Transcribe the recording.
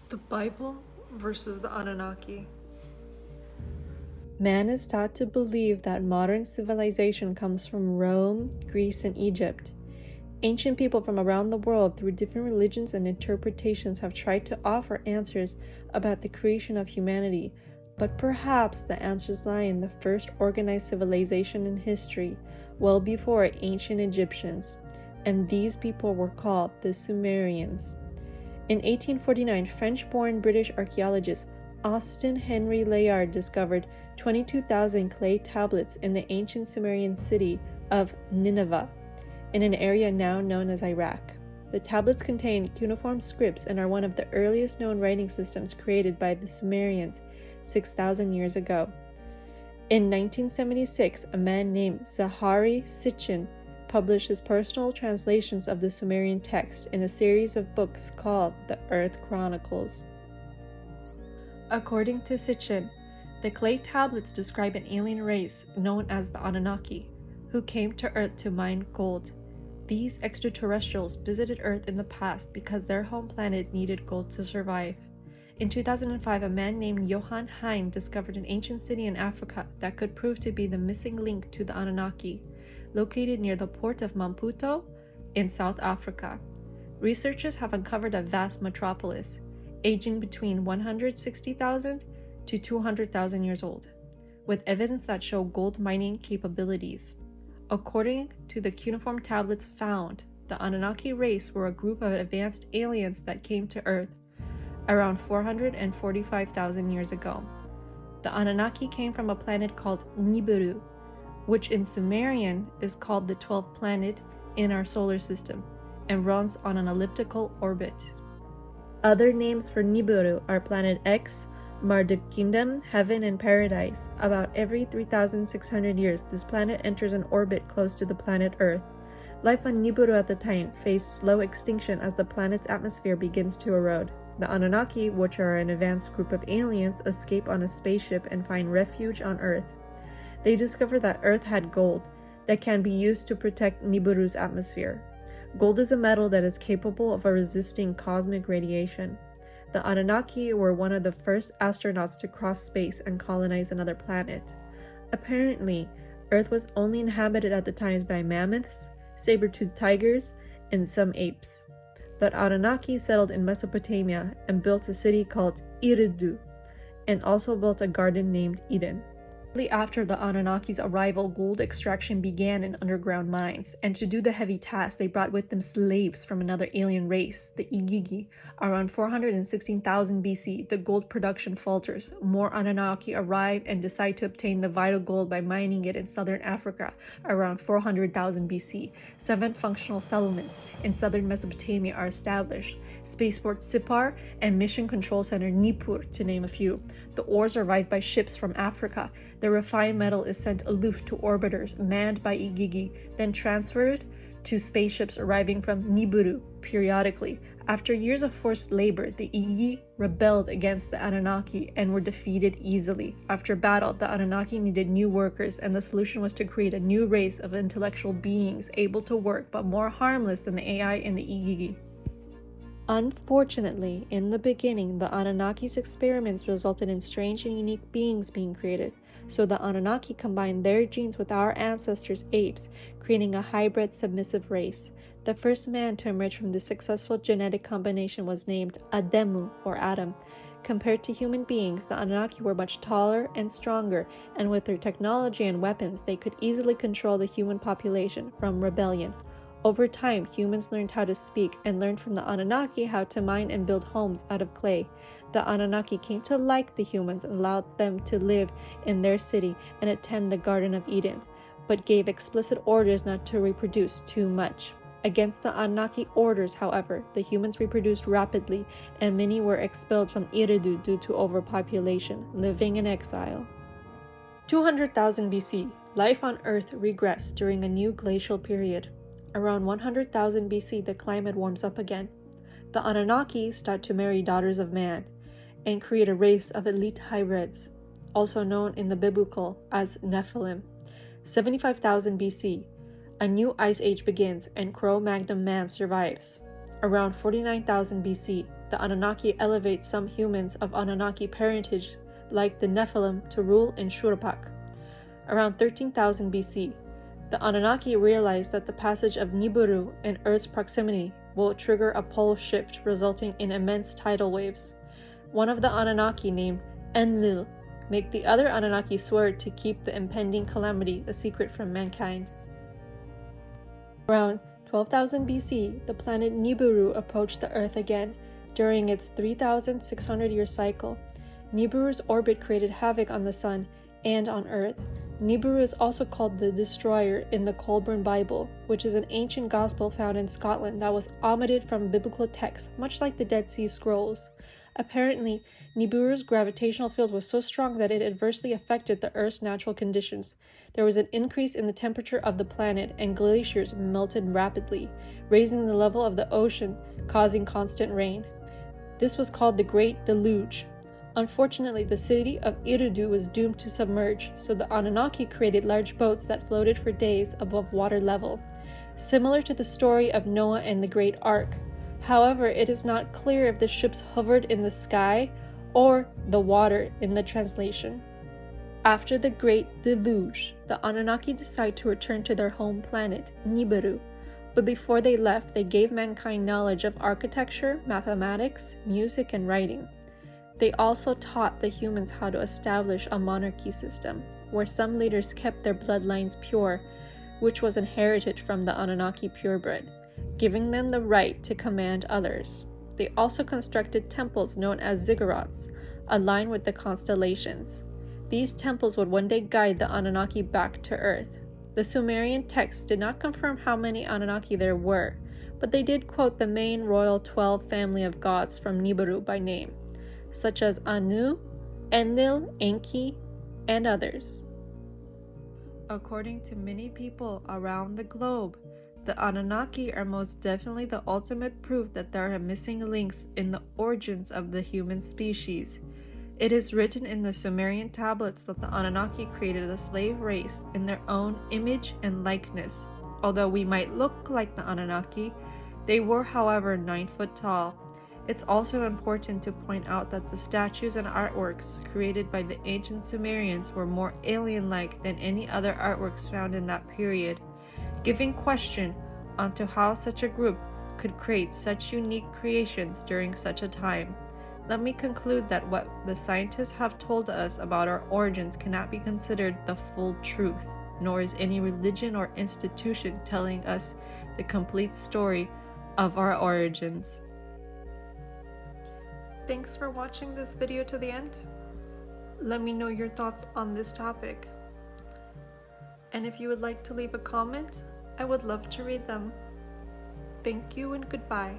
The Bible versus the Anunnaki. Man is taught to believe that modern civilization comes from Rome, Greece, and Egypt. Ancient people from around the world, through different religions and interpretations, have tried to offer answers about the creation of humanity, but perhaps the answers lie in the first organized civilization in history, well before ancient Egyptians, and these people were called the Sumerians. In 1849, French-born British archaeologist Austin Henry Layard discovered 22,000 clay tablets in the ancient Sumerian city of Nineveh, in an area now known as Iraq. The tablets contain cuneiform scripts and are one of the earliest known writing systems created by the Sumerians 6,000 years ago. In 1976, a man named Zahari Sitchin published his personal translations of the Sumerian text in a series of books called the Earth Chronicles. According to Sitchin, the clay tablets describe an alien race known as the Anunnaki, who came to Earth to mine gold. These extraterrestrials visited Earth in the past because their home planet needed gold to survive. In 2005, a man named Johann Hein discovered an ancient city in Africa that could prove to be the missing link to the Anunnaki, located near the port of Maputo in South Africa. Researchers have uncovered a vast metropolis, aging between 160,000 to 200,000 years old, with evidence that show gold mining capabilities. According to the cuneiform tablets found, the Anunnaki race were a group of advanced aliens that came to Earth around 445,000 years ago. The Anunnaki came from a planet called Nibiru, which in Sumerian is called the 12th planet in our solar system and runs on an elliptical orbit. Other names for Nibiru are Planet X, Marduk Kingdom, Heaven, and Paradise. About every 3,600 years, this planet enters an orbit close to the planet Earth. Life on Nibiru at the time faced slow extinction as the planet's atmosphere begins to erode. The Anunnaki, which are an advanced group of aliens, escape on a spaceship and find refuge on Earth. They discover that Earth had gold that can be used to protect Nibiru's atmosphere. Gold is a metal that is capable of resisting cosmic radiation. The Anunnaki were one of the first astronauts to cross space and colonize another planet. Apparently, Earth was only inhabited at the times by mammoths, saber-toothed tigers, and some apes. The Anunnaki settled in Mesopotamia and built a city called Eridu, and also built a garden named Eden. Shortly after the Anunnaki's arrival, gold extraction began in underground mines, and to do the heavy task, they brought with them slaves from another alien race, the Igigi. Around 416,000 BC, the gold production falters. More Anunnaki arrive and decide to obtain the vital gold by mining it in southern Africa. Around 400,000 BC, 7 functional settlements in southern Mesopotamia are established: Spaceport Sipar and Mission Control Center Nippur, to name a few. The ores arrive by ships from Africa. The refined metal is sent aloof to orbiters manned by Igigi, then transferred to spaceships arriving from Nibiru periodically. After years of forced labor, the Igigi rebelled against the Anunnaki and were defeated easily. After battle, the Anunnaki needed new workers, and the solution was to create a new race of intellectual beings able to work but more harmless than the AI in the Igigi. Unfortunately, in the beginning, the Anunnaki's experiments resulted in strange and unique beings being created. So the Anunnaki combined their genes with our ancestors' apes, creating a hybrid submissive race. The first man to emerge from this successful genetic combination was named Ademu, or Adam. Compared to human beings, the Anunnaki were much taller and stronger, and with their technology and weapons, they could easily control the human population from rebellion. Over time, humans learned how to speak and learned from the Anunnaki how to mine and build homes out of clay. The Anunnaki came to like the humans and allowed them to live in their city and attend the Garden of Eden, but gave explicit orders not to reproduce too much. Against the Anunnaki orders, however, the humans reproduced rapidly, and many were expelled from Eridu due to overpopulation, living in exile. 200,000 BC, life on Earth regressed during a new glacial period. Around 100,000 BC, the climate warms up again. The Anunnaki start to marry daughters of man and create a race of elite hybrids, also known in the biblical as Nephilim. 75,000 BC, a new ice age begins and Cro-Magnon man survives. Around 49,000 BC, the Anunnaki elevate some humans of Anunnaki parentage, like the Nephilim, to rule in Shuruppak. Around 13,000 BC, the Anunnaki realized that the passage of Nibiru and Earth's proximity will trigger a pole shift, resulting in immense tidal waves. One of the Anunnaki, named Enlil, made the other Anunnaki swear to keep the impending calamity a secret from mankind. Around 12,000 BC, the planet Nibiru approached the Earth again during its 3,600-year cycle. Nibiru's orbit created havoc on the Sun and on Earth. Nibiru is also called the Destroyer in the Colburn Bible, which is an ancient gospel found in Scotland that was omitted from biblical texts, much like the Dead Sea Scrolls. Apparently, Nibiru's gravitational field was so strong that it adversely affected the Earth's natural conditions. There was an increase in the temperature of the planet, and glaciers melted rapidly, raising the level of the ocean, causing constant rain. This was called the Great Deluge. Unfortunately, the city of Eridu was doomed to submerge, so the Anunnaki created large boats that floated for days above water level, similar to the story of Noah and the Great Ark. However, it is not clear if the ships hovered in the sky or the water in the translation. After the Great Deluge, the Anunnaki decide to return to their home planet, Nibiru. But before they left, they gave mankind knowledge of architecture, mathematics, music, and writing. They also taught the humans how to establish a monarchy system, where some leaders kept their bloodlines pure, which was inherited from the Anunnaki purebred, giving them the right to command others. They also constructed temples known as ziggurats, aligned with the constellations. These temples would one day guide the Anunnaki back to Earth. The Sumerian texts did not confirm how many Anunnaki there were, but they did quote the main royal 12 family of gods from Nibiru by name, such as Anu, Enlil, Enki, and others. According to many people around the globe, the Anunnaki are most definitely the ultimate proof that there are missing links in the origins of the human species. It is written in the Sumerian tablets that the Anunnaki created a slave race in their own image and likeness. Although we might look like the Anunnaki, they were, however, 9 foot tall. It's also important to point out that the statues and artworks created by the ancient Sumerians were more alien-like than any other artworks found in that period, giving question onto how such a group could create such unique creations during such a time. Let me conclude that what the scientists have told us about our origins cannot be considered the full truth, nor is any religion or institution telling us the complete story of our origins. Thanks for watching this video to the end. Let me know your thoughts on this topic. And if you would like to leave a comment, I would love to read them. Thank you and goodbye.